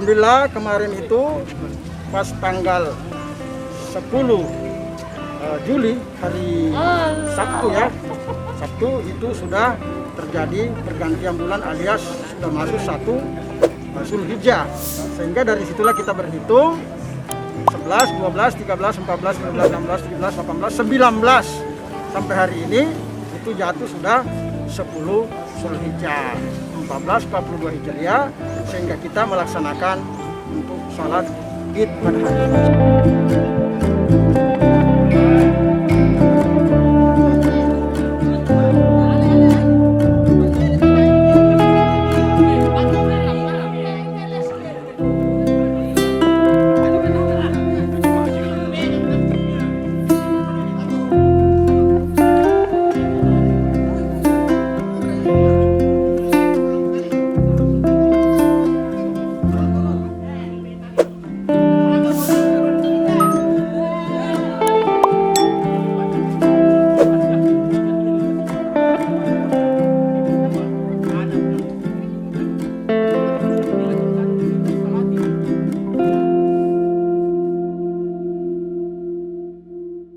Alhamdulillah kemarin itu pas tanggal 10 Juli hari Sabtu ya. Sabtu itu sudah terjadi pergantian bulan alias sudah masuk satu Zulhijjah. Sehingga dari situlah kita berhitung 11, 12, 13, 14, 15, 16, 17, 18, 19 sampai hari ini itu jatuh sudah 10 Zulhijjah 1442 Hijriah, sehingga kita melaksanakan untuk sholat Id pada hari ini.